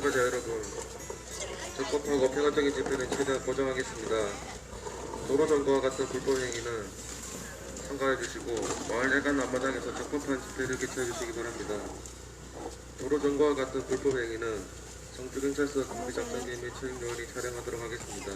참가자 여러분, 적법하고 평화적인 집회는 최대한 보장하겠습니다. 도로점거와 같은 불법행위는 삼가해주시고 마을 야간 앞마당에서 적법한 집회를 개최해주시기 바랍니다. 도로점거와 같은 불법행위는 성주경찰서 경비작성기 및 책임요원이 촬영하도록 하겠습니다.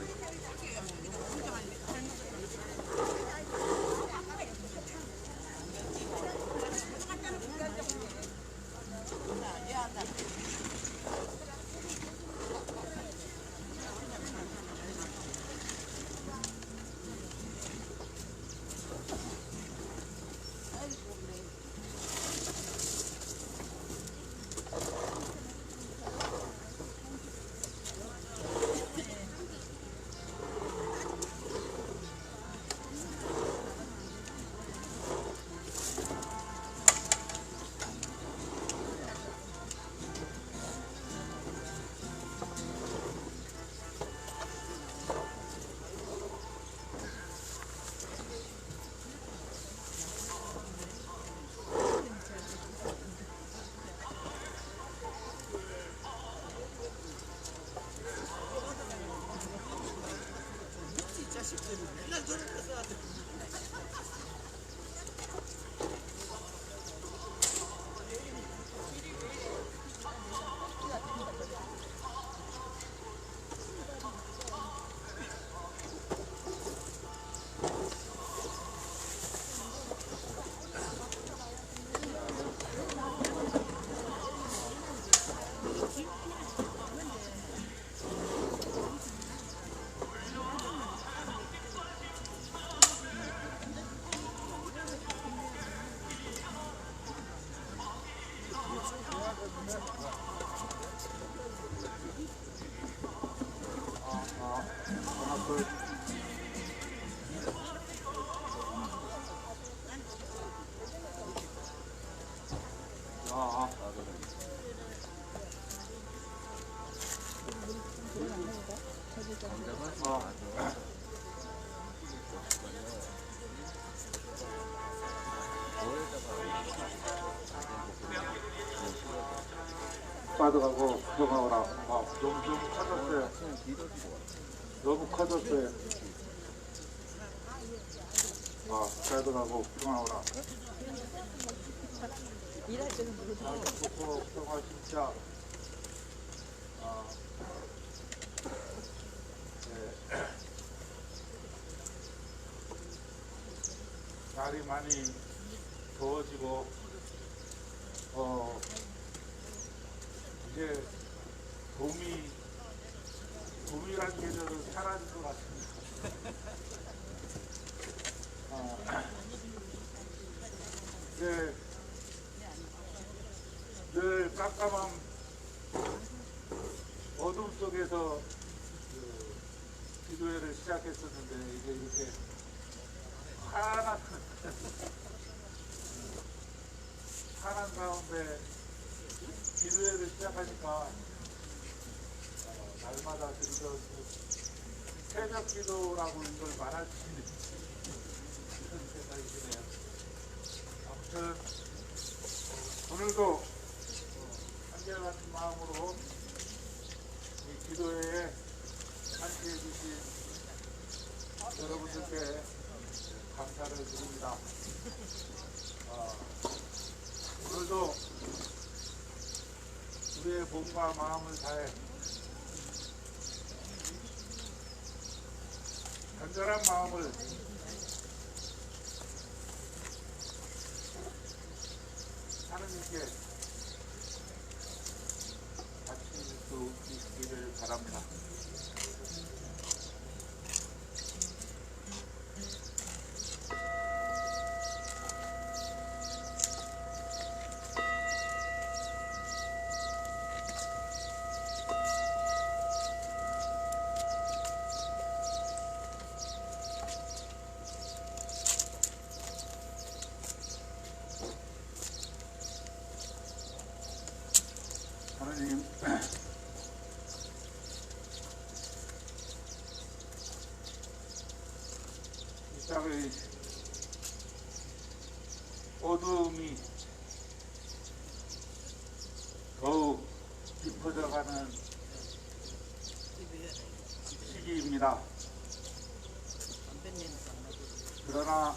빠져가고 구경하거라. 너무 커졌어요. 너무 커졌어요. 빠져가고 구경하거라. 일할 때는 모르고. 좋고 평화 진짜. 날이 많이 더워지고 이제 봄이란 계절은 사라질 것 같습니다. 이제 늘 깜깜한 어둠 속에서 기도회를 시작했었는데 이제 이렇게 파란 가운데 기도회를 시작하니까 날마다 드리던 새벽 기도라고 이걸 말할 수 있는 그런 생각이 드네요. 아무튼 오늘도 한결같은 마음으로 이 기도회에 함께해 주신 여러분들께 감사를 드립니다. 오늘도 우리의 몸과 마음을 다해 간절한 마음을 하느님께 바칠 수 있기를 바랍니다. 하나님, 이 땅의 어두움이 더욱 깊어져 되어가는 시기입니다. 그러나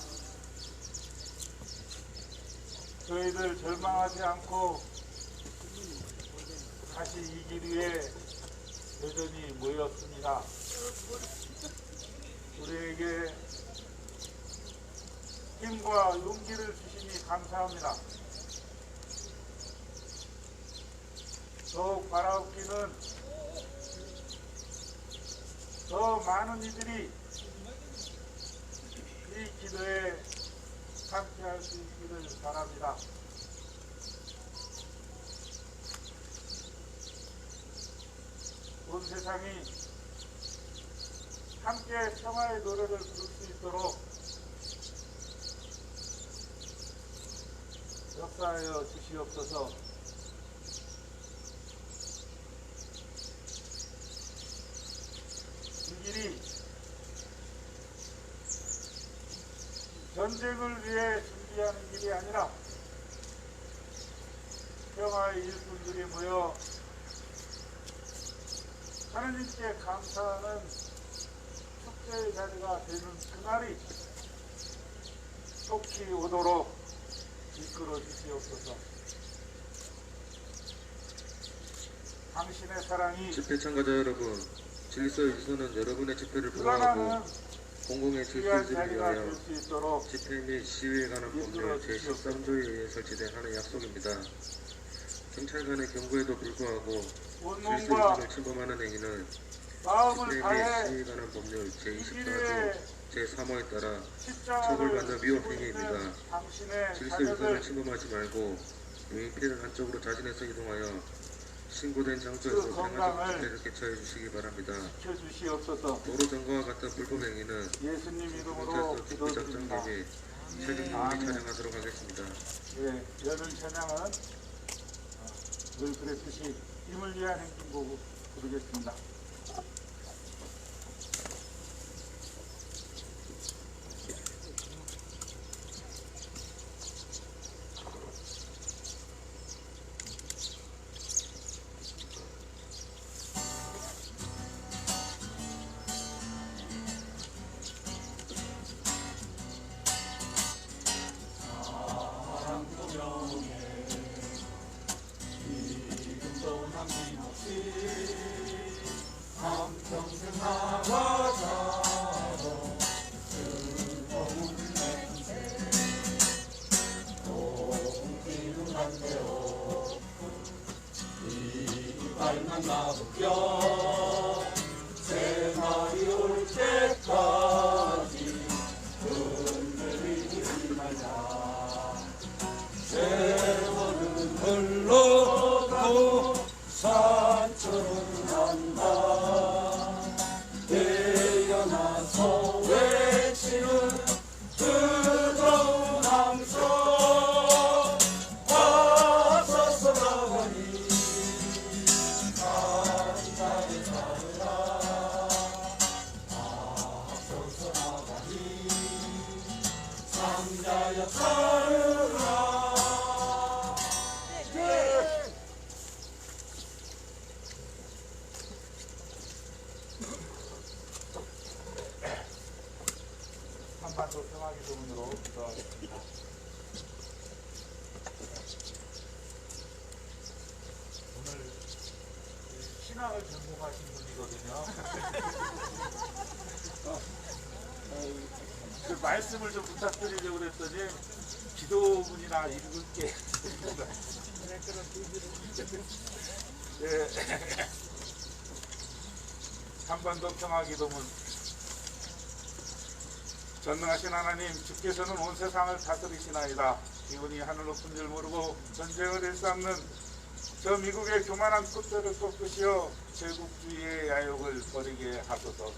저희들 절망하지 않고 다시 이길 위해 여전히 모였습니다. 우리에게 힘과 용기를 주시니 감사합니다. 더욱 바라옵기는 더 많은 이들이 이 기도에 함께할 수 있기를 바랍니다. 온 세상이 함께 평화의 노래를 부를 수 있도록 역사하여 주시옵소서. 이 길이 전쟁을 위해 준비하는 길이 아니라 평화의 일꾼들이 모여 하느님께 감사하는 축제의 자리가 되는 그날이 속히 오도록 이끌어 주시옵소서. 당신의 사랑이 집회 참가자 여러분, 질서에서는 여러분의 집회를 불안하는 보호하고 공공의 귀한 질서를 자리가 위하여 될 수 있도록 집회 및 시위에 관한 법률 제13조에 의해 설치된 하나의 약속입니다. 경찰관의 경고에도 불구하고 온몸과 질서유지를 침범하는 행위는 마음을 집회 및 다해 시위에 관한 법률 이 제24조 길에 제3호에 따라 십자가를 처벌받는 위법 지고 행위입니다. 있는 당신의 질서유지를 자녀들 침범하지 말고 유인피를 한쪽으로 자진해서 이동하여 신고된 장소에서 그 평화적 건강을 집회를 개최해 주시기 바랍니다. 지켜주시옵소서. 도로 점거와 같은 불법 행위는 예수님 이름으로 경찰서 기도드립니다. 특비작전팀이 책임있게 아멘. 찬양하도록 하겠습니다. 예, 여는 찬양은 늘 그랬듯이 힘을 위한 행진곡을 부르겠습니다. 한반도 평화기도문으로 기도하겠습니다. 오늘 신학을 전공하신 분이거든요. 그 말씀을 좀 부탁드리려고 그랬더니 기도문이나 읽을게. 네. 한반도 평화기도문. 전능하신 하나님, 주께서는 온 세상을 다스리시나이다. 기운이 하늘 높은 줄 모르고 전쟁을 일삼는 저 미국의 교만한 콧대를 꺾으시어 제국주의의 야욕을 버리게 하소서.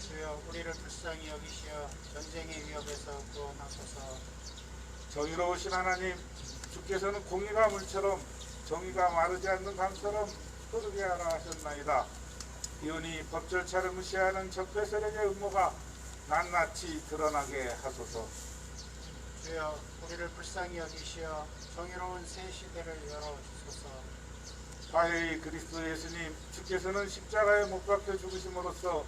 주여 우리를 불쌍히 여기시어 전쟁의 위협에서 구원하소서. 정의로우신 하나님, 주께서는 공의가 물처럼 정의가 마르지 않는 강처럼 흐르게 하라 하셨나이다. 기운이 법절차를 무시하는 적폐 세력의 음모가 낱낱이 드러나게 하소서. 주여 우리를 불쌍히 여기시어 정의로운 새 시대를 열어주소서. 화해의 그리스도 예수님, 주께서는 십자가에 못 박혀 죽으심으로써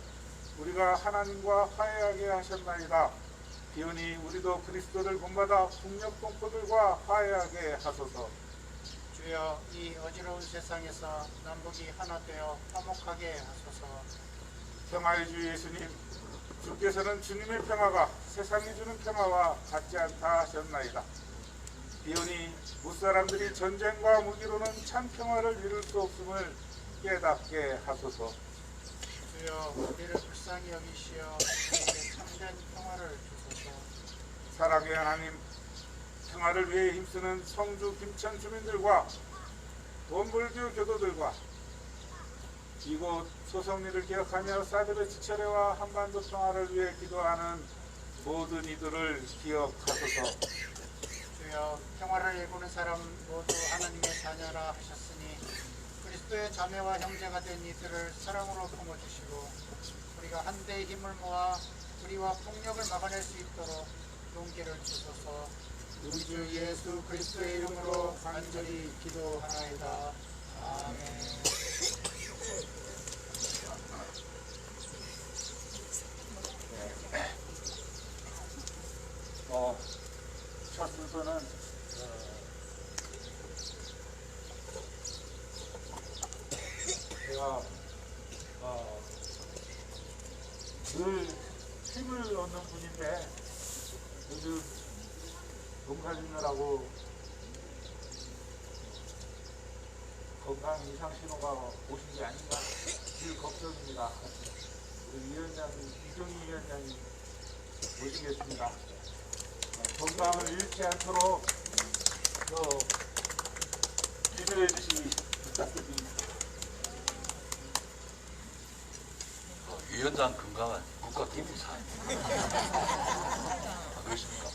우리가 하나님과 화해하게 하셨나이다. 기원이 우리도 그리스도를 본받아 북녘 동포들과 화해하게 하소서. 주여 이 어지러운 세상에서 남북이 하나 되어 화목하게 하소서. 평화의 주 예수님, 주께서는 주님의 평화가 세상이 주는 평화와 같지 않다 하셨나이다. 비오니 무사람들이 전쟁과 무기로는 참 평화를 이룰 수 없음을 깨닫게 하소서. 주여 우리를 불쌍히 여기시어 우리에게 참된 평화를 주소서. 사랑의 하나님, 평화를 위해 힘쓰는 성주 김천 주민들과 돈불교 교도들과 이곳 소성리를 기억하며 사드의 지체례와 한반도 평화를 위해 기도하는 모든 이들을 기억하소서. 주여 평화를 일구는 사람 모두 하나님의 자녀라 하셨으니 그리스도의 자매와 형제가 된 이들을 사랑으로 품어주시고 우리가 한대의 힘을 모아 불의와 폭력을 막아낼 수 있도록 용기를 주소서. 우리 주 예수 그리스도의 이름으로 간절히 기도하나이다. 아멘. 첫 순서는 제가 늘 힘을 얻는 분인데 요즘 농사짓느라고 건강 이상 신호가 오신 게 아닌가 늘 걱정입니다. 우리 위원장 이정희 위원장이 모시겠습니다. 건강을 잃지 않도록 기도해 주시기 부탁드립니다. 위원장 건강은 국가 기밀사항입니다. 그렇습니까?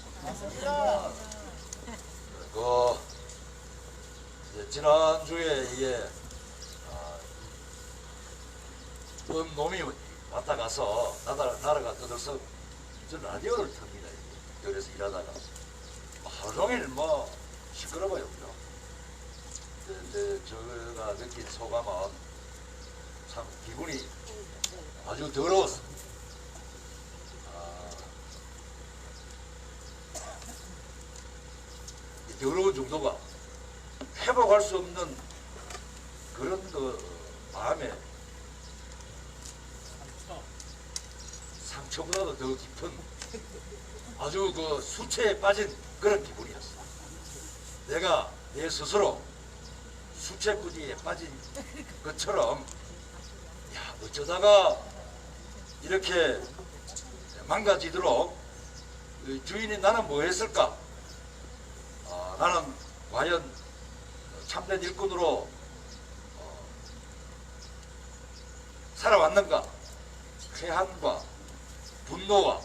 지난주에 이게 어떤 놈이 왔다 가서 나라가 떠들서 저 라디오를 틉니다. 여기서 일하다가 하루 종일 시끄러워요. 근데 제가 느낀 소감은 참 기분이 아주 더러웠습니다. 이 더러운 정도가 회복할 수 없는 그런 마음에 상처보다도 더 깊은 아주 수치에 빠진 그런 기분이었어. 내가 내 스스로 수채구지에 빠진 것처럼 어쩌다가 이렇게 망가지도록 주인이 나는 뭐 했을까? 나는 과연 참된 일꾼으로 살아왔는가? 회한과 분노와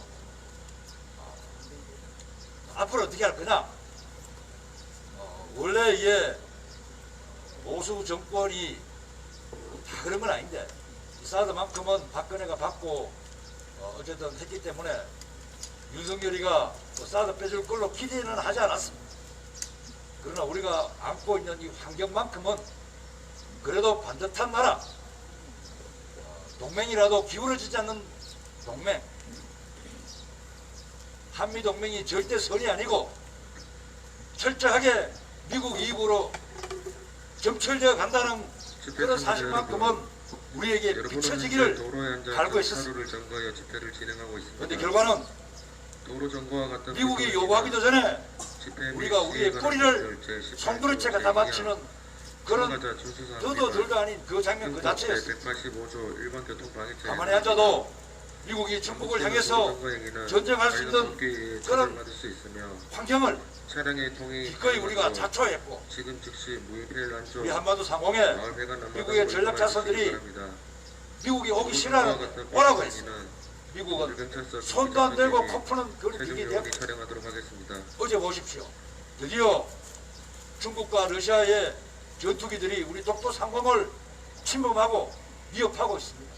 앞으로 어떻게 할 거냐? 원래 이게 보수 정권이 다 그런 건 아닌데 이 사드만큼은 박근혜가 받고 어쨌든 했기 때문에 윤석열이가 사드 빼줄 걸로 기대는 하지 않았습니다. 그러나 우리가 안고 있는 이 환경만큼은 그래도 반듯한 나라, 동맹이라도 기울어지지 않는 동맹, 한미동맹이 절대 선이 아니고 철저하게 미국 이익으로 점철되어 간다는 그런 사실만큼은 우리에게 비춰지기를 갈고 있었습니다. 그런데 결과는 미국이 요구하기도 전에 우리가 우리의 꼬리를 송두리째가 다 맞추는 그런 더도 덜도 아닌 그 장면 그 자체였습니다. 가만히 앉아도 미국이 중국을 향해서 전쟁할 수 있는 그런 환경을 기꺼이 우리가 자초했고 우리 한반도 상공에 미국의 전략자선들이 미국이 오기 싫어하는데 오라고 했습니다. 미국은 손도 안 대고 코 푸는 그런 기계 되었습니다. 어제 보십시오. 드디어 중국과 러시아의 전투기들이 우리 독도 상공을 침범하고 위협하고 있습니다.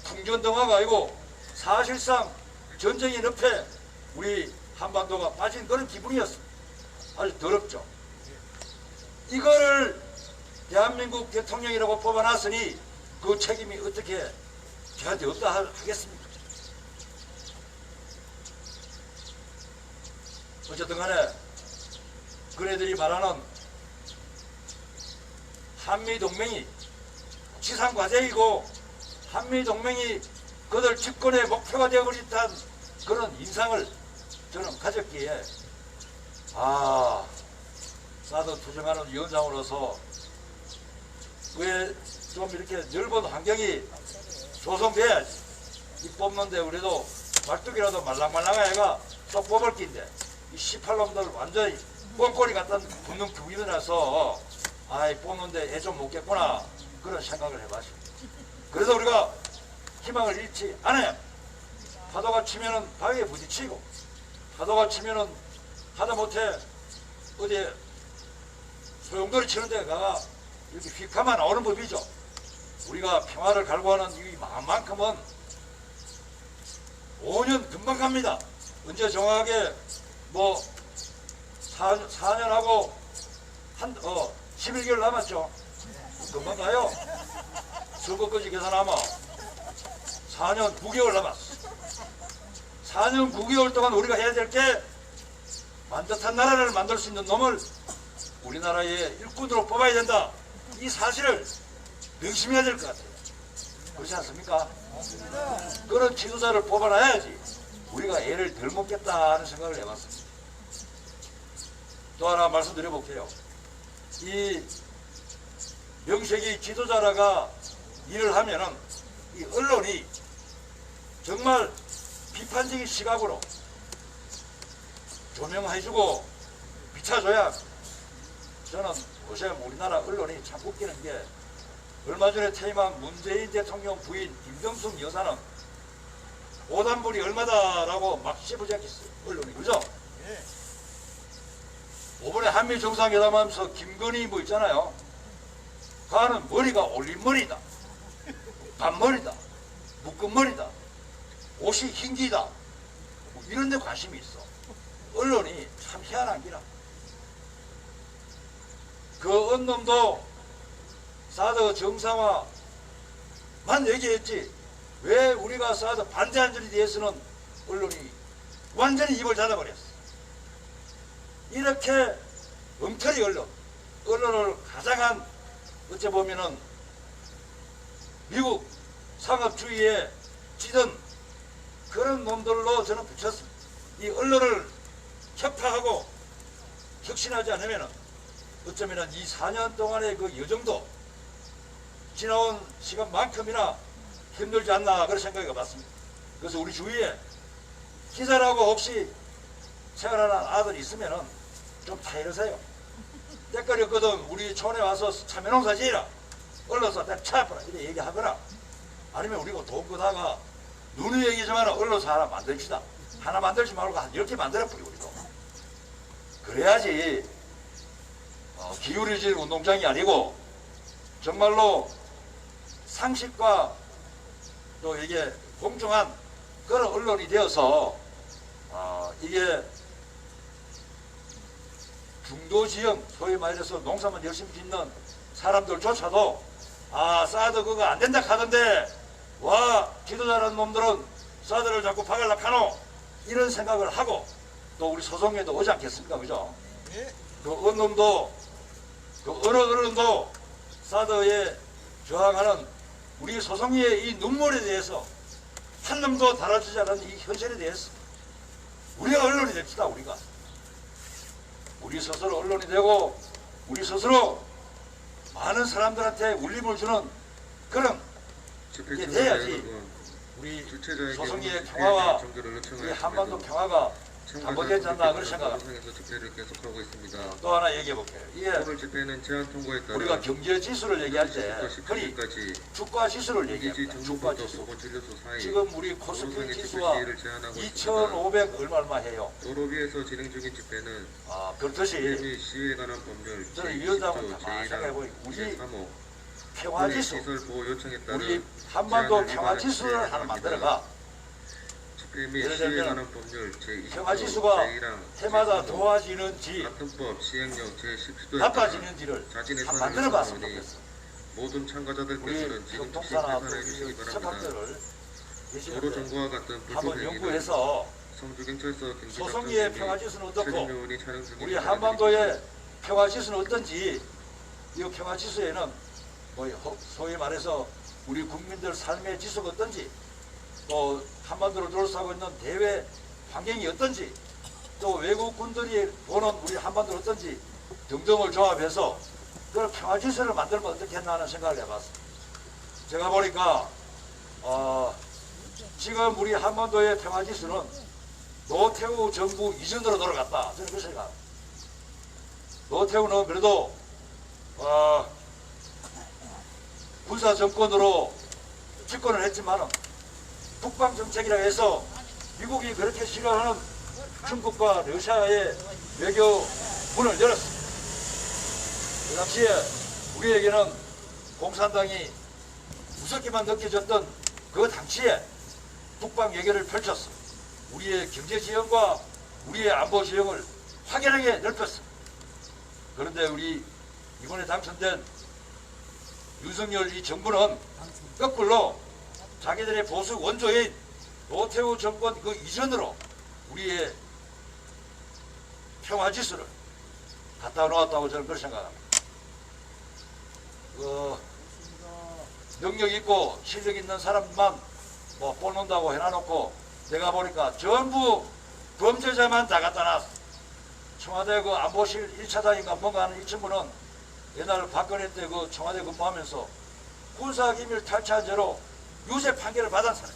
풍전등화가 아니고 사실상 전쟁의 늪에 우리 한반도가 빠진 그런 기분이었습니다. 아주 더럽죠. 이거를 대한민국 대통령이라고 뽑아놨으니 그 책임이 어떻게 저한테 없다 하겠습니까? 어쨌든 간에 그네들이 말하는 한미동맹이 지상과제이고 한미동맹이 그들 집권의 목표가 되어버렸다는 그런 인상을 저는 가졌기에 사드 투쟁하는 위원장으로서 왜 좀 이렇게 넓은 환경이 조성돼야지. 이 뽑는데 우리도 말뚝이라도 말랑말랑한 애가 쏙 뽑을 낀데 이 18놈들 완전히 꼴꼴이 갖다 붙는 규기도 나서 뽑는데 애 좀 먹겠구나 그런 생각을 해봤습니다. 그래서 우리가 희망을 잃지 않아요. 파도가 치면은 바위에 부딪히고 파도가 치면은 하다못해 어디 소용돌이 치는 데 가가 이렇게 휙하면 나오는 법이죠. 우리가 평화를 갈구하는 이 마음만큼은 5년 금방 갑니다. 언제 정확하게 4년하고 11개월 남았죠. 금방 가요. 선거까지 계산하면 4년 9개월 남았어. 4년 9개월 동안 우리가 해야 될 게 반듯한 나라를 만들 수 있는 놈을 우리나라의 일꾼으로 뽑아야 된다. 이 사실을 명심해야 될 것 같아요. 그렇지 않습니까? 그런 지도자를 뽑아놔야지 우리가 애를 덜 먹겠다는 생각을 해봤습니다. 또 하나 말씀드려볼게요. 이 명색이 지도자라가 일을 하면은 이 언론이 정말 비판적인 시각으로 조명해주고 비춰줘야. 저는 요새 우리나라 언론이 참 웃기는 게 얼마 전에 퇴임한 문재인 대통령 부인 김정숙 여사는 오단불이 얼마다라고 막 씹어잡겠어요. 언론이. 그죠? 이번에 한미 정상회담 하면서 김건희 있잖아요. 가는 머리가 올림머리다. 반머리다. 묶음머리다. 옷이 흰기다. 이런 데 관심이 있어. 언론이 참 희한한 기라. 그 언놈도 사드 정상화만 얘기했지 왜 우리가 사드 반대한 점에 대해서는 언론이 완전히 입을 닫아버렸어. 이렇게 엉터리 언론을 가장한 어째 보면은 미국 상업주의에 찌든 그런 놈들로 저는 붙였습니다. 이 언론을 혁파하고 혁신하지 않으면은 어쩌면은 이 4년 동안의 그 여정도 지나온 시간만큼이나 힘들지 않나 그런 생각이 해봤습니다. 그래서 우리 주위에 기자라고 혹시 생활하는 아들이 있으면은 좀 타이르세요. 때깔이 없거든 우리 촌에 와서 참외농사 지으라. 언론사 딱 차아봐라 이렇게 얘기하거나 아니면 우리가 돈 거다가 눈이 얘기지만 언론사 하나 만듭시다. 하나 만들지 말고 한 10개 만들어버리고 우리도. 그래야지 기울여진 운동장이 아니고 정말로 상식과 또 이게 공정한 그런 언론이 되어서 이게 중도지형 소위 말해서 농사만 열심히 짓는 사람들조차도 사드 그거 안 된다 하던데 와 지도자라는 놈들은 사드를 자꾸 박을라 카노 이런 생각을 하고 또 우리 소송에도 오지 않겠습니까? 그죠? 그 언론도 그 어느 언론도 사드에 저항하는 우리 소송위의 이 눈물에 대해서 한 놈도 달아주지 않은 이 현실에 대해서 우리가 언론이 됩시다. 우리 스스로 언론이 되고 우리 스스로 많은 사람들한테 울림을 주는 그런 게 돼야지 우리 소송위의 평화와 우리 한반도 평화가 담보되지 않나 그런 생각합니다. 집회를 계속하고 있습니다. 또 하나 얘기해 볼게요. 이게 오늘 집회는 제한 통과에 따라 우리가 경제 지수를 얘기할 때 흔히 10일까지 주가 지수를 얘기합니다. 주가 지수. 지금 우리 코스피 지수와 2,500 얼마 해요. 도로위에서 진행 중인 집회는 그렇듯이 및 시위에 관한 법률 저는 위원장은 가만히 생각해보니 우리 평화지수 시설 보호 요청에 따른 우리 한반도 제한을 평화지수를 위반한 하나 집회입니다. 만들어가 집회 및 예를 시위에 들면 관한 법률 제29조 평화지수가 제1항 해마다 제3호 좋아지는지 같은법 시행령 제10조에 나빠지는지를 자진의 참 사안을 만들어봤으면 요청하오니 좋겠어. 모든 우리 참가자들께서는 지금 즉시 교통사나 계산해 주시기 바랍니다. 석학들을 도로 계시는데 점거와 같은 한번 불법 행위는 연구해서 성주경찰서 소송리의 평화지수는 어떻고 최준묘원이 촬영 중인 우리 사례들이 한반도의 평화지수는 어떤지 이 평화지수에는 뭐 소위 말해서 우리 국민들 삶의 지수가 어떤지 또 한반도를 둘러싸고 있는 대외 환경이 어떤지 또 외국 군들이 보는 우리 한반도가 어떤지 등등을 조합해서 그런 평화지수를 만들면 어떻겠나 하는 생각을 해봤습니다. 제가 보니까 지금 우리 한반도의 평화지수는 노태우 정부 이전으로 돌아갔다. 저는 그 생각. 노태우는 그래도 군사 정권으로 집권을 했지만은 북방 정책이라 해서 미국이 그렇게 싫어하는 중국과 러시아의 외교 문을 열었습니다. 그 당시에 우리에게는 공산당이 무섭게만 느껴졌던 그 당시에 북방 외교를 펼쳤어. 우리의 경제 지형과 우리의 안보 지형을 확연하게 넓혔습니다. 그런데 우리 이번에 당선된 윤석열 이 정부는 거꾸로 자기들의 보수 원조인 노태우 정권 그 이전으로 우리의 평화지수를 갖다 놓았다고 저는 그렇게 생각합니다. 능력 있고 실력 있는 사람만 뭐 뽑는다고 해놔놓고 내가 보니까 전부 범죄자만 다 갖다 놨어. 청와대 그 안보실 1차장인가 뭔가 하는 이 친구는 옛날 박근혜 때 그 청와대 근무하면서 군사기밀 탈취한 죄로 유죄 판결을 받은 사람.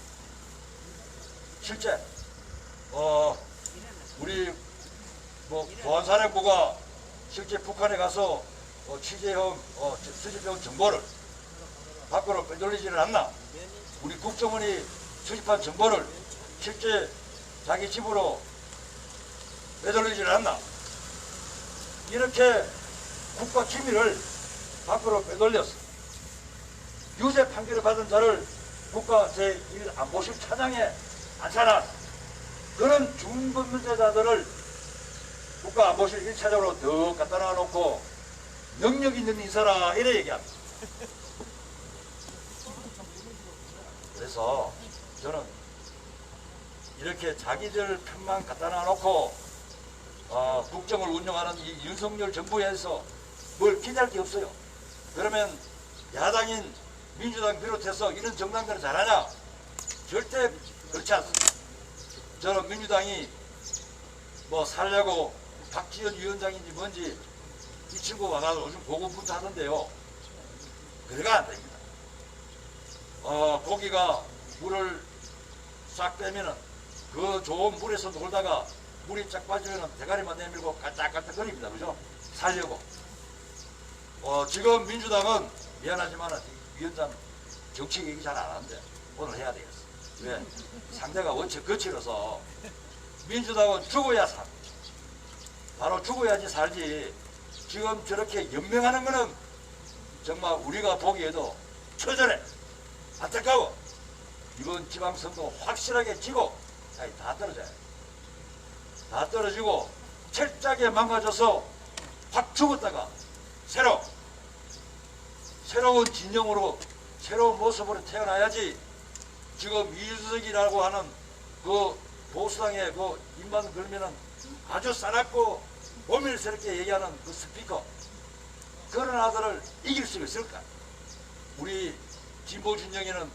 실제 우리 뭐 보안사령부가 실제 북한에 가서 취재형 수집해온 정보를 밖으로 빼돌리지는 않나. 우리 국정원이 수집한 정보를 실제 자기 집으로 빼돌리지는 않나. 이렇게 국가 기밀을 밖으로 빼돌렸어. 유죄 판결을 받은 자를 국가 제1안보실 차장에 앉혀놨어. 그런 중범죄자들을 국가 안보실 1차장으로 더 갖다 놔놓고 능력 있는 인사라 이래 얘기합니다. 그래서 저는 이렇게 자기들 편만 갖다 놔놓고 국정을 운영하는 이 윤석열 정부에서 뭘 기대할 게 없어요. 그러면 야당인 민주당 비롯해서 이런 정당들은 잘하냐? 절대 그렇지 않습니다. 저는 민주당이 뭐 살려고 박지원 위원장인지 뭔지 이 친구가 나도 요즘 고군분투하던데요. 그래가 안 됩니다. 고기가 물을 싹 빼면은 그 좋은 물에서 놀다가 물이 쫙 빠지면은 대가리만 내밀고 깔딱깔딱거립니다. 그죠? 살려고. 지금 민주당은 미안하지만은 위원장 정치 얘기 잘 안 하는데 오늘 해야 되겠어. 왜? 상대가 원체 거칠어서 민주당은 죽어야 삽니다. 바로 죽어야지 살지. 지금 저렇게 연명하는 거는 정말 우리가 보기에도 처절해. 안타까워. 이번 지방선거 확실하게 지고 다 떨어져요. 다 떨어지고 철저하게 망가져서 확 죽었다가 새로운 진영으로 새로운 모습으로 태어나야지. 지금 이준석이라고 하는 그 보수당의 그 입만 걸면은 아주 싸납고 모밀스럽게 얘기하는 그 스피커, 그런 아들을 이길 수 있을까? 우리 진보 진영에는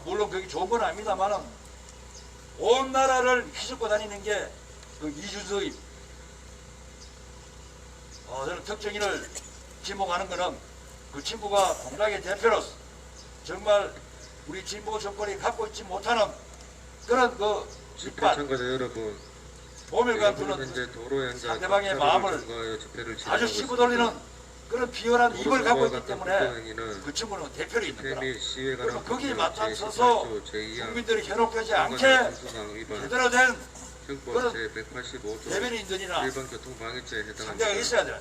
물론 그게 좋은 건 아닙니다만은 온 나라를 휘젓고 다니는 게 그 이준석입니다. 저는 특정인을 지목하는 거는 그 친구가 공작의 대표로서 정말 우리 진보 정권이 갖고 있지 못하는 그런 그 집회 이빨, 참가자 여러분, 모멸감 여러분은 주는 현재 도로에 앉아 상대방의 경찰을 마음을 통과하여 집회를 아주 진행하고 씹어돌리는 있습니다. 그런 비열한 도로 입을 갖고 점거와 있기 같은 때문에 불법 행위는 그 친구는 대표로 있는 집회 거라. 및 시위에 그래서 관한 거기에 법률 맞춰서 제18조 제2항 국민들이 현혹되지 않게 선거제한수상 위반, 제대로 된 형법 그런 제185조 대변인들이나 일반 교통방해죄에 상대가 해당합니다. 있어야 돼.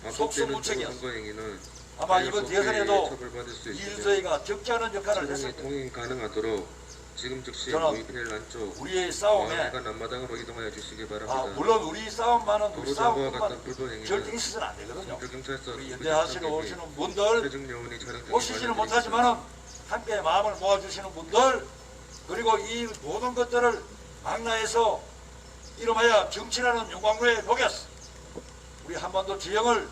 반복되는 속수무책이었어. 도로 점거 행위는 아마 이번 대선에도 처벌받을 수 있으며 이준석이가 적지 않은 역할을 차량이 했을 거예요. 통행 가능하도록 지금 즉시 저는 모이피넬 안쪽 우리의 싸움에 마을간 앞마당으로 이동하여 주시기 바랍니다. 물론 우리 싸움만은 우리 도로 장부와 같은 싸움만 불법 행위는 결정이 있어서는 안 되거든요. 경찰서 우리 연대하시러 오시는 분들 최종 요원이 촬영 중에 오시지는 못하지만은 함께 마음을 모아주시는 분들 그리고 이 모든 것들을 망라해서 이름하여 정치라는 용광로에 녹였어. 우리 한반도 지형을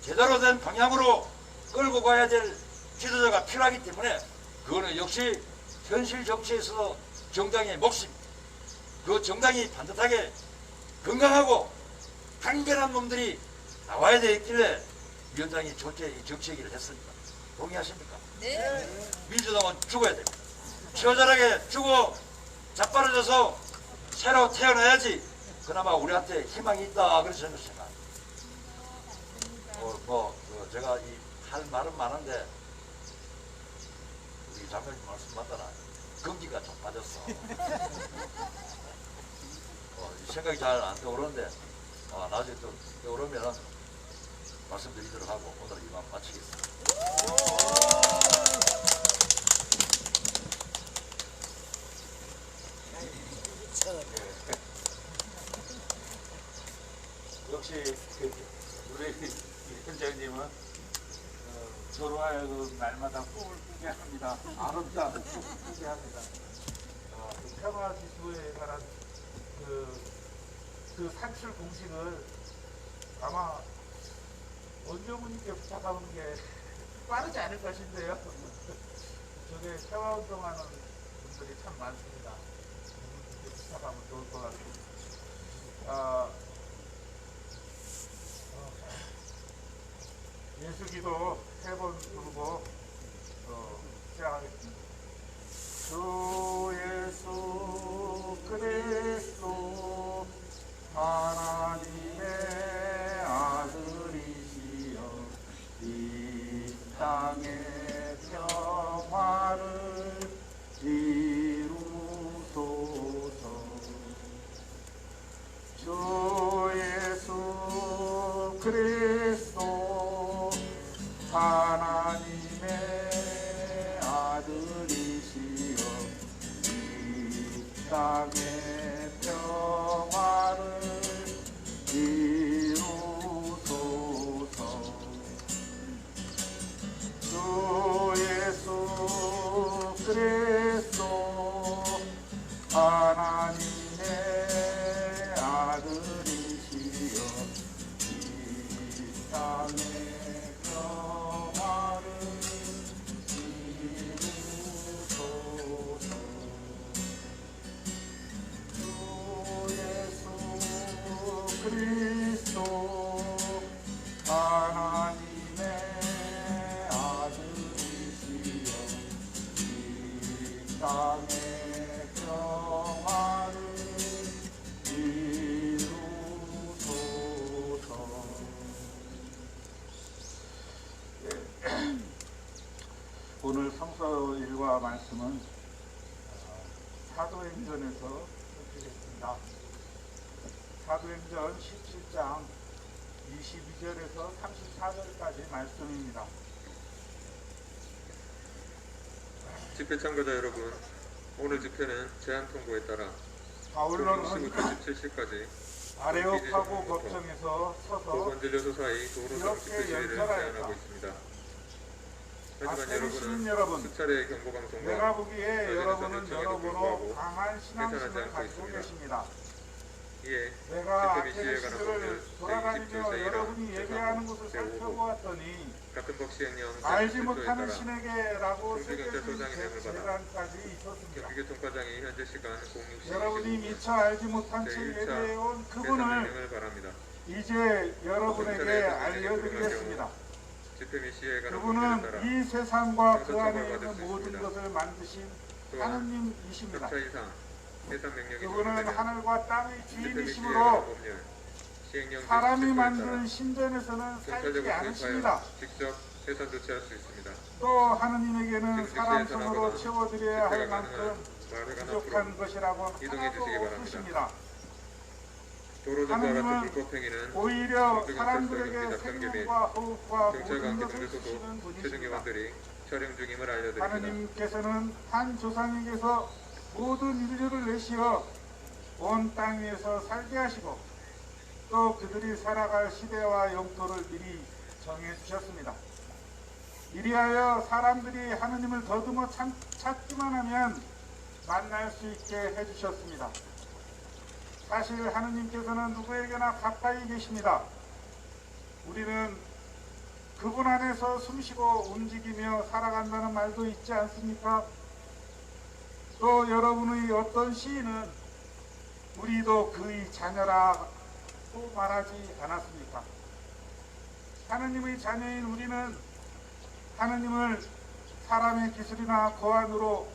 제대로 된 방향으로 끌고 가야 될 지도자가 필요하기 때문에 그거는 역시 현실 정치에서 정당의 몫입니다. 그 정당이 반듯하게 건강하고 강건한 놈들이 나와야 되겠길래 위원장이 첫째 정치 얘기를 했습니다. 동의하십니까? 네. 민주당은 죽어야 됩니다. 처절하게 죽어 자빠져서 새로 태어나야지 그나마 우리한테 희망이 있다. 그래서 저는 생각합니다. 제가 할 말은 많은데 우리 장관님 말씀 맞더라. 경기가 좀 빠졌어. 생각이 잘 안 떠오르는데 나중에 또 떠오르면 말씀드리도록 하고 오늘 이만 마치겠습니다. 역시 우리 위원장님은 저로 하여금 날마다 꿈을 꾸게 합니다. 아름다운 꿈을 꾸게 합니다. 그 평화 지수에 관한 그 산출 공식을 아마 원정훈님께 부탁하는 게 빠르지 않을 것인데요. 저게 평화 운동하는 분들이 참 많습니다. 그분께 부탁하면 좋을 것 같고. 예수기도 3번 부르고 시작하겠습니다. 주 예수 그리스도 하나님의 아들이시여 이 땅의 평화를 이루소서. 주 예수 그리스도 하나님의 아들이시여 이 땅의 평화를 이루소서. 주 예수 그리스도 하나님의 아들이시여 이 땅의 평화를 이루소서. 주 예수 그리스도 하나님의 아들이시여 이 땅의 평화를 이루소서. 오늘 성서일과 말씀은 사도행전에서 선택했습니다. 사도행전 17장 22절에서 34절까지 말씀입니다. 집회 참가자 여러분, 오늘 집회는 제한 통보에 따라 바울로는 10시부터 17시까지 아레오파고 법정에서 두 서서 번질려소 사이 도로상 집회 이렇게 시위를 연설하였다. 제한하고 있습니다. 하지만 아테네 시민 여러분은 여러분, 수차례의 경고방송과 내가 보기에 여러분은 요청에도 여러모로 불구하고 강한 해산하지 신앙심을 않고 가지고 있습니다. 계십니다. 이에 내가 집회 아테네 미시에 관한 시들을 법률 돌아다니며 제20조 여러분이 제1항 예배하는 곳을 제5호 살펴보았더니 같은 법 시행령 알지 47조에 못하는 따라 신에게라고 중수경찰 새겨진 소장의 명을 받아 재단까지 있었습니다. 경기교통과장이 현재 시간 06시 여러분이 25분 미처 알지 못한 채 제1차 예배해온 해산 그분을 명령을 바랍니다. 이제 여러분에게 경찰의 알려드리겠습니다. 집회 미시에 관한 법률에 그분은 따라 이 세상과 그 안에 형사처벌받을 있는 수 모든 있습니다. 것을 만드신 또한 하느님이십니다. 3차 이상 해산 명령이 그분은 적용되면 하늘과 땅의 집회 미시에 관한 주인이시므로 법률 시행령 사람이 77조에 만든 따라 신전에서는 살지 경찰력을 않으십니다. 투입하여 직접 해산 조치할 수 있습니다. 또 하느님에게는 지금 사람 즉시 손으로 해산하거나 채워드려야 할 집회가 만큼 가능한 마을회관 부족한 앞으로 것이라고 이동해 하나도 주시기 바랍니다. 없으십니다. 도로등과 같은 하느님은 불법 행위는 오히려 중수경찰서 사람들에게 경비답변 및 생명과 호흡과 경찰과 모든 함께 것을 동료소도 주시는 최종 분이십니다. 요원들이 촬영 중임을 알려드립니다. 하느님께서는 한 조상에게서 모든 인류를 내시어 온 땅 위에서 살게 하시고 또 그들이 살아갈 시대와 영토를 미리 정해 주셨습니다. 이리하여 사람들이 하느님을 더듬어 찾기만 하면 만날 수 있게 해주셨습니다. 사실 하느님께서는 누구에게나 가까이 계십니다. 우리는 그분 안에서 숨쉬고 움직이며 살아간다는 말도 있지 않습니까? 또 여러분의 어떤 시인은 우리도 그의 자녀라고 말하지 않았습니까? 하느님의 자녀인 우리는 하느님을 사람의 기술이나 고안으로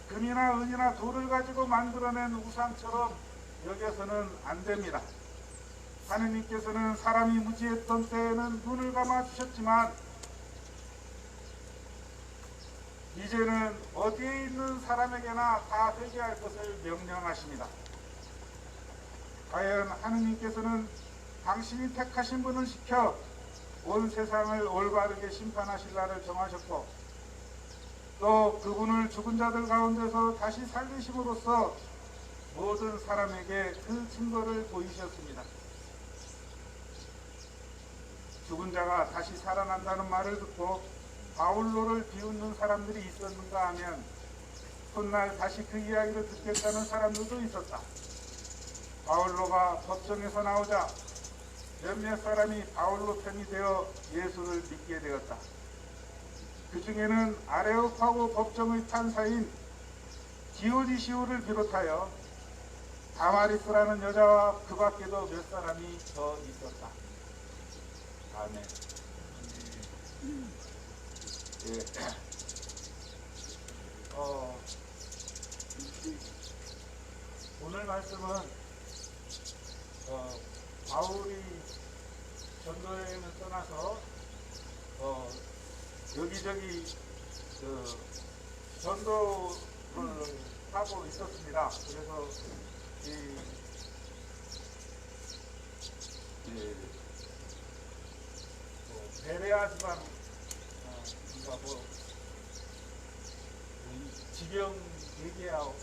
금이나 은이나 돌을 가지고 만들어낸 우상처럼 여겨서는 안 됩니다. 하느님께서는 사람이 무지했던 때에는 눈을 감아주셨지만 이제는 어디에 있는 사람에게나 다 회개할 것을 명령하십니다. 과연 하느님께서는 당신이 택하신 분을 시켜 온 세상을 올바르게 심판하실 날을 정하셨고 또 그분을 죽은 자들 가운데서 다시 살리심으로써 모든 사람에게 그 증거를 보이셨습니다. 죽은 자가 다시 살아난다는 말을 듣고 바울로를 비웃는 사람들이 있었는가 하면 훗날 다시 그 이야기를 듣겠다는 사람들도 있었다. 바울로가 법정에서 나오자 몇몇 사람이 바울로 편이 되어 예수를 믿게 되었다. 그 중에는 아레오파고 법정의 판사인 디오니시오를 비롯하여 다마리스라는 여자와 그 밖에도 몇 사람이 더 있었다. 다음에 오늘 말씀은 바울이 전도여행을 떠나서 여기저기 전도를 하고 있었습니다. 그래서 베레아 지방 지경 얘기하고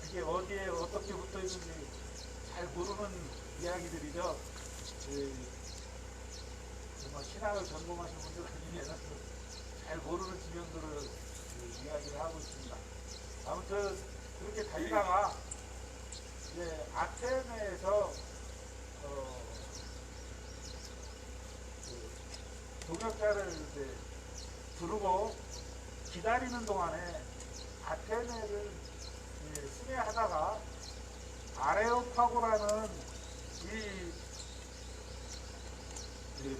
그게 어디에 어떻게 붙어 있는지 잘 모르는 이야기들이죠. 정말 신학을 전공하신 분들 아니면 잘 모르는 지명들을 이야기를 하고 있습니다. 아무튼 그렇게 달리다가 아테네에서 동역자를 부르고 기다리는 동안에 아테네를 순회하다가 아레오파고라는 이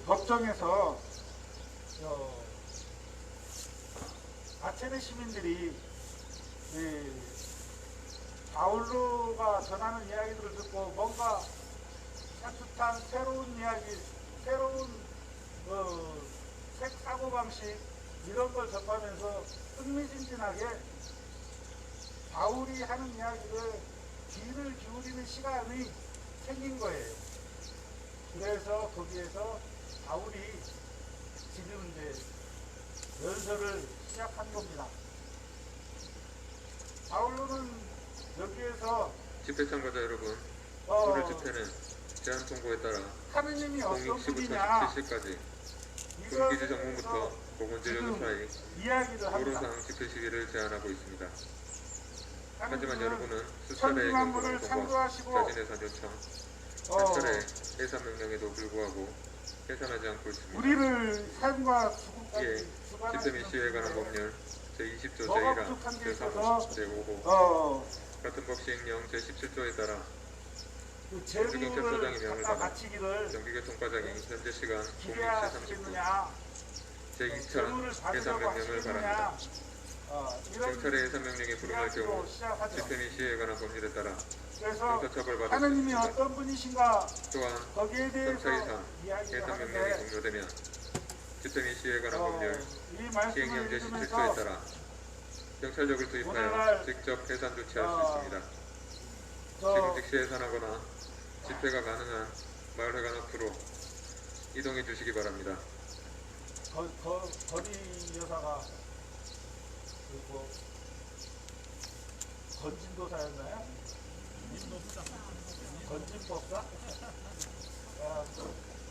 법정에서 아테네 시민들이 바울로가 전하는 이야기들을 듣고 뭔가 산뜻한 새로운 이야기, 새로운 사고방식 이런 걸 접하면서 흥미진진하게 바울이 하는 이야기를 귀를 기울이는 시간이 생긴 거예요. 그래서 거기에서 바울이 지금 이제 연설을 시작한 겁니다. 바울로는 여기에서 집회 참가자 여러분, 오늘 집회는 제한 통보에 따라 하느님이 어떤 06시부터 분이냐 17시까지 이거에 분기지 정문부터 대해서 보건진료소 사이 이야기를 합니다. 도로상 집회 시기를 제한하고 있습니다. 하지만 하느님은 여러분은 수차례의 천지만물을 경고를 창조하시고 통과 자진의 산 요청, 한 차례 해산 명령에도 불구하고 해산하지 않고 있습니다. 우리를 삶과 이에 죽음까지 집회 및 시위에 관한 법률 제20조 뭐가 제1항 부족한 게 제3호 있어서 제5호 같은 법 시행령 제17조에 따라 그 경찰서장이 재물을 명을 갖다 받아 바치기를 경기교통과장이 현재 시간 07시 30분 기대하시겠느냐, 제2차 재물을 해산 받으려고 명령을 바랍니다. 하시겠느냐, 이런 경찰의 해산 명령이 불응할 경우 이야기로 시작하죠. 집회 및 시위에 관한 법률에 따라 그래서 형사처벌받을 수 하느님이 있습니다. 어떤 분이신가 또한 거기에 대해서 3차 이상 이야기를 해산 명령이 하는데 종료되면 집회 및 시위에 관한 법률 이 시행령 말씀을 제17조에 읽으면서 따라 경찰력을 투입하여 오늘날 직접 해산 조치할 수 있습니다. 저 지금 즉시 해산하거나 집회가 가능한 마을회관 앞으로 이동해 주시기 바랍니다. 거리 여사가 그리고 건진도사였나요? 건진법사?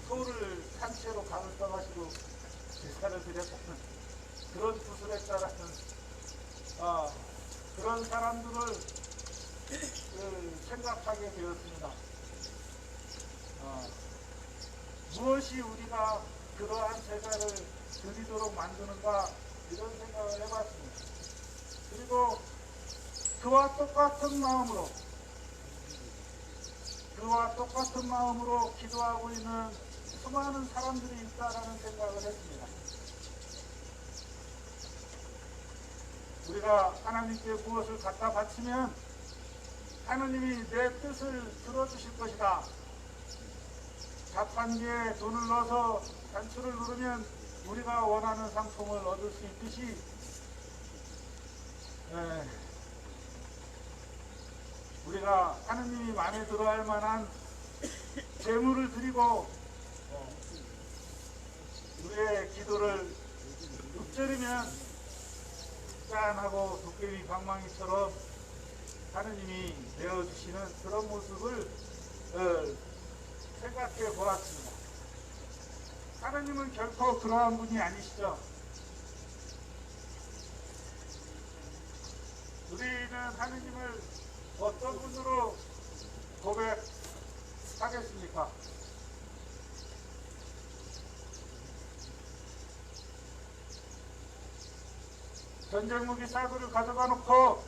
소를 산채로 강을 떠가지고 제사를 드렸다는 그런 뜻을 했다라는 그런 사람들을 생각하게 되었습니다. 무엇이 우리가 그러한 제사를 드리도록 만드는가 이런 생각을 해봤습니다. 그리고 그와 똑같은 마음으로 기도하고 있는 수많은 사람들이 있다라는 생각을 했습니다. 우리가 하나님께 무엇을 갖다 바치면 하나님이 내 뜻을 들어주실 것이다. 자판기에 돈을 넣어서 단추를 누르면 우리가 원하는 상품을 얻을 수 있듯이 우리가 하느님이 마음에 들어할 만한 재물을 드리고 우리의 기도를 읊조리면 짠하고 도깨비 방망이처럼 하느님이 내어주시는 그런 모습을 생각해 보았습니다. 하느님은 결코 그러한 분이 아니시죠. 우리는 하느님을 어떤 분으로 고백하겠습니까? 전쟁 무기 사고를 가져가 놓고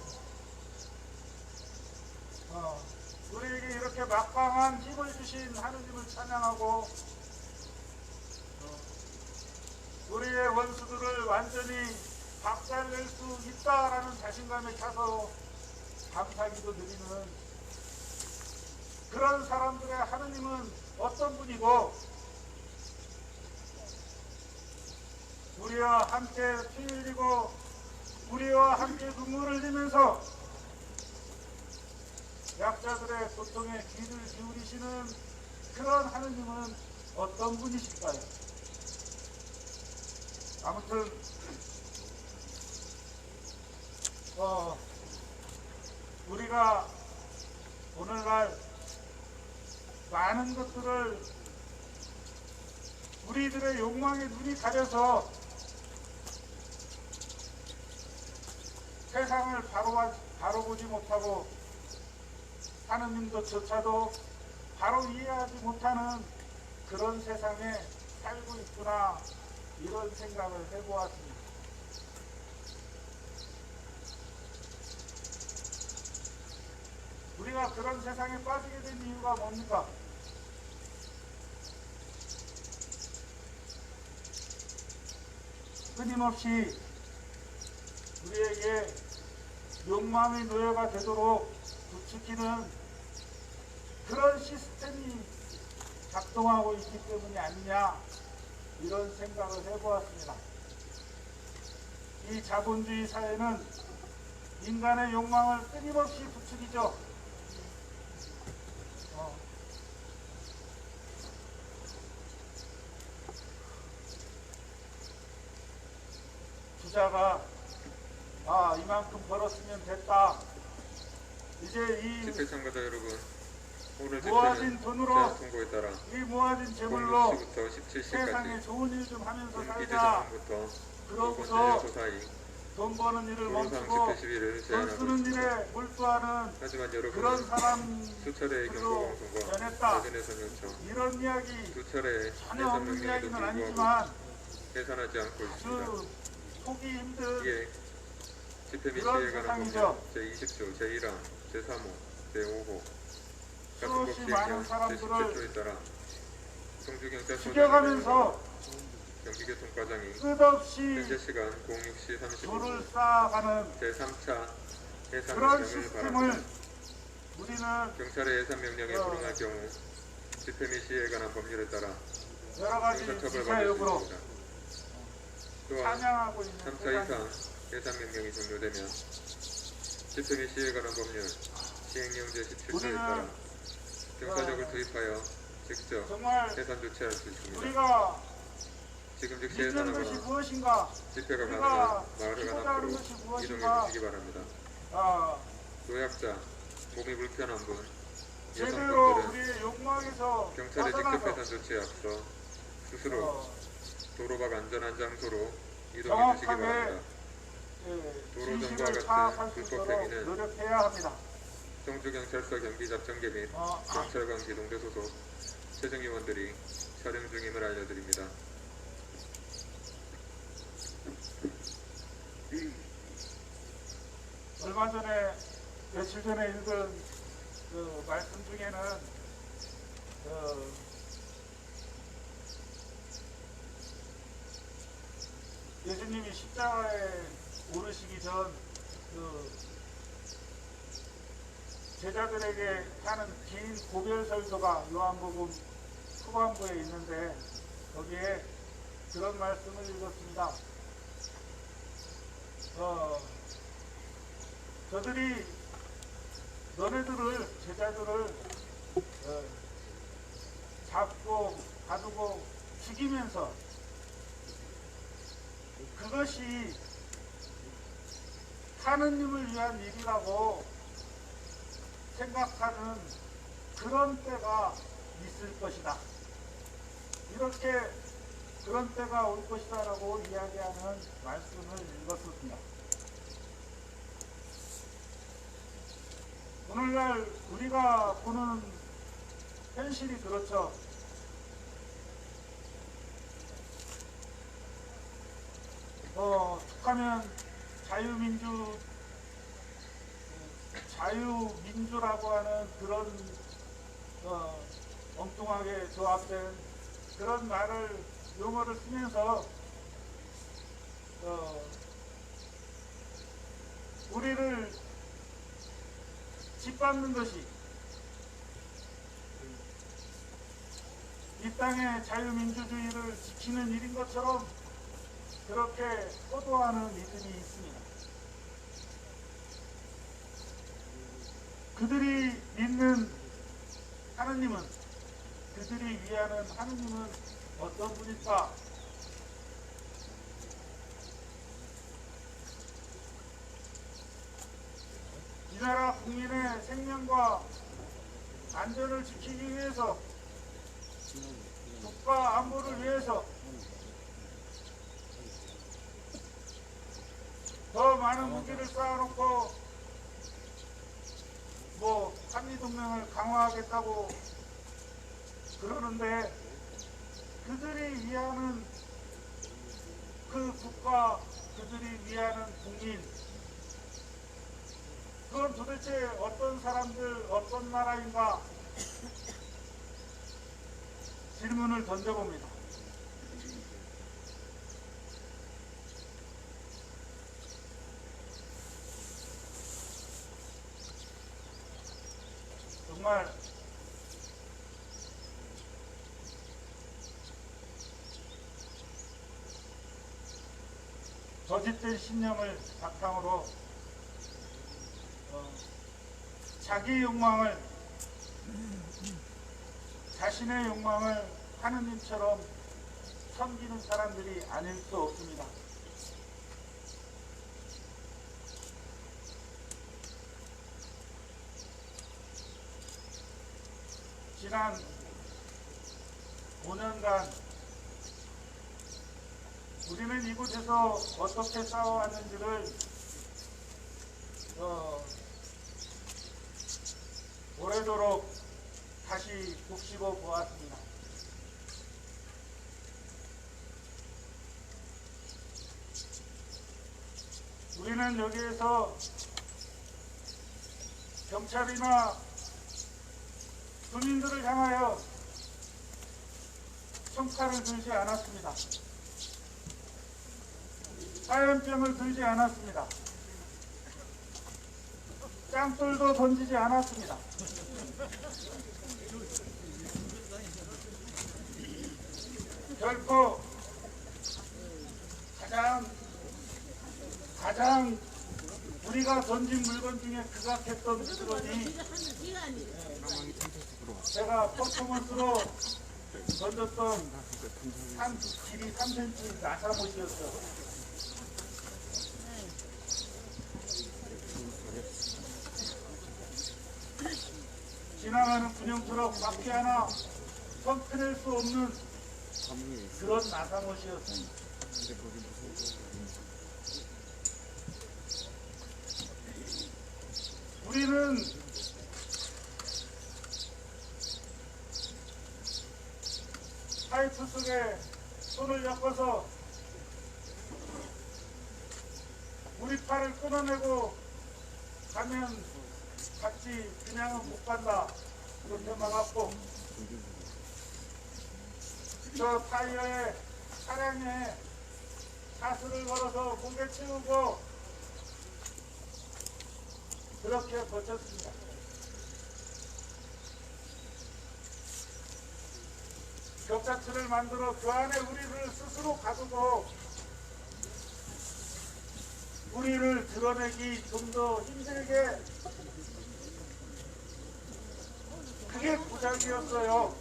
우리에게 이렇게 막강한 힘을 주신 하느님을 찬양하고 우리의 원수들을 완전히 박살낼 수 있다라는 자신감에 차서 감사기도 드리는 그런 사람들의 하느님은 어떤 분이고 우리와 함께 피 흘리고 우리와 함께 눈물을 흘리면서 약자들의 고통에 귀를 기울이시는 그런 하느님은 어떤 분이실까요? 아무튼 우리가 오늘날 많은 것들을 우리들의 욕망에 눈이 가려서 세상을 바로 보지 못하고 하느님도 조차도 바로 이해하지 못하는 그런 세상에 살고 있구나 이런 생각을 해보았습니다. 우리가 그런 세상에 빠지게 된 이유가 뭡니까? 끊임없이 우리에게 욕망의 노예가 되도록 부추기는 그런 시스템이 작동하고 있기 때문이 아니냐 이런 생각을 해보았습니다. 이 자본주의 사회는 인간의 욕망을 끊임없이 부추기죠. 부자가 이만큼 벌었으면 됐다. 이제 이 집회 참가자 여러분, 오늘 모아진 집회는 돈으로 제한 통보에 따라 이 모아진 재물로 06시부터 17시까지 세상에 좋은 일 좀 하면서 오늘 살자. 기재정부터 그러고서 소 사이 돈 버는 일을 노동상 멈추고 집회 시위를 돈 제한하고 쓰는 있습니다. 일에 몰두하는 하지만 그런 여러분은 사람 수차례의 경고방송과 변했다. 대전의 선요청, 이런 이야기 두 차례의 전혀 해산 없는 명령에도 이야기는 불구하고 아니지만 해산하지 않고 있습니다. 아주 속이 힘든 이에 집회 및 그런 시위에 관한 세상이죠. 법률 제20조, 제1항, 제3호, 제5호 같은 법 수없이 많은 시행령 사람들을 제17조에 따라 성주경찰서장의 죽여가면서 경기교통과장이 끝없이 현재 시간 06시 줄을 35분 쌓아가는 제3차 해산 그런 명령을 시스템을 바랍니다. 우리는 경찰의 해산 명령에 불응할 경우 집회 및 시위에 관한 법률에 따라 여러 가지 형사처벌받을 수 기사역으로 있습니다. 또한 찬양하고 있는 3차 세상이 이상 해산 명령이 종료되면 집회 및 시위에 관한 법률 시행령 제17조에 따라 경사력을 투입하여 직접 정말 해산 조치할 수 있습니다. 우리가 지금 즉시 믿는 것이 해산하거나 무엇인가 집회가 우리가 가능한 마을을 간 기도하는 앞으로 것이 이동해 무엇인가 주시기 바랍니다. 노약자, 몸이 불편한 분, 제대로 여성분들은 우리의 욕망에서 경찰의 직접 벗어나서 해산 조치에 앞서 스스로 어, 도로밖 안전한 장소로 이동해 주시기 정확하게 바랍니다. 예, 도로정과 진실을 같은 파악할 수 불법 있도록 행위는 노력해야 합니다. 청주경찰서 경비잡정계 및 경찰관 기동대 소속 최정위원들이 촬영 중임을 알려드립니다. 얼마 전에 며칠 전에 읽은 그 말씀 중에는 예수님이 십자가에 오르시기 전 그 제자들에게 하는 긴 고별설교가 요한복음 후반부에 있는데 거기에 그런 말씀을 읽었습니다. 저들이 너네들을 제자들을 잡고 가두고 죽이면서 그것이 하느님을 위한 일이라고 생각하는 그런 때가 있을 것이다. 이렇게 그런 때가 올 것이다 라고 이야기하는 말씀을 읽었습니다. 오늘날 우리가 보는 현실이 그렇죠. 툭하면 자유민주라고 하는 그런 엉뚱하게 조합된 그런 말을 용어를 쓰면서 우리를 짓밟는 것이 이 땅의 자유민주주의를 지키는 일인 것처럼 그렇게 호도하는 이들이 있습니다. 그들이 믿는 하느님은, 그들이 위하는 하느님은 어떤 분일까? 이 나라 국민의 생명과 안전을 지키기 위해서, 국가 안보를 위해서 더 많은 무기를 쌓아놓고 한미동맹을 강화하겠다고 그러는데 그들이 위하는 그 국가, 그들이 위하는 국민, 그건 도대체 어떤 사람들, 어떤 나라인가 질문을 던져봅니다. 정말 거짓된 신념을 바탕으로 자기 욕망을, 자신의 욕망을 하느님처럼 섬기는 사람들이 아닐 수 없습니다. 지난 5년간 우리는 이곳에서 어떻게 싸워왔는지를 오래도록 다시 곱씹어 보았습니다. 우리는 여기에서 경찰이나 주민들을 향하여 총칼을 들지 않았습니다. 화염병을 들지 않았습니다. 짱돌도 던지지 않았습니다. 결코 가장 우리가 던진 물건 중에 극악했던 물건이 제가 퍼포먼스로 던졌던 길이 3cm 나사못이었죠. 지나가는 군용트럭 바퀴 하나 손펴낼 수 없는 그런 나사못이었습니다. 우리는 파이프 속에 손을 엮어서 우리 팔을 끊어내고 가면 같이 그냥은 못 간다 그렇게 막았고, 저 타이어에 차량에 가스를 걸어서 목에 채우고 그렇게 버텼습니다. 격자체를 만들어 그 안에 우리를 스스로 가두고 우리를 드러내기 좀 더 힘들게, 그게 부작이었어요.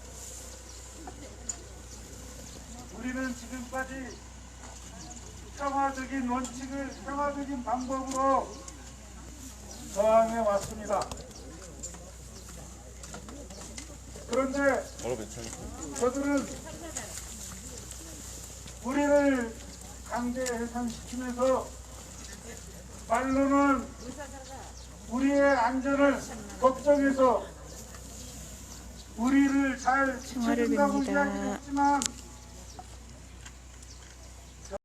우리는 지금까지 평화적인 원칙을 평화적인 방법으로 저항해 왔습니다. 그런데 저들은 우리를 강제 해산시키면서 말로는 우리의 안전을 걱정해서 우리를 잘 지켜준다고 이야기했지만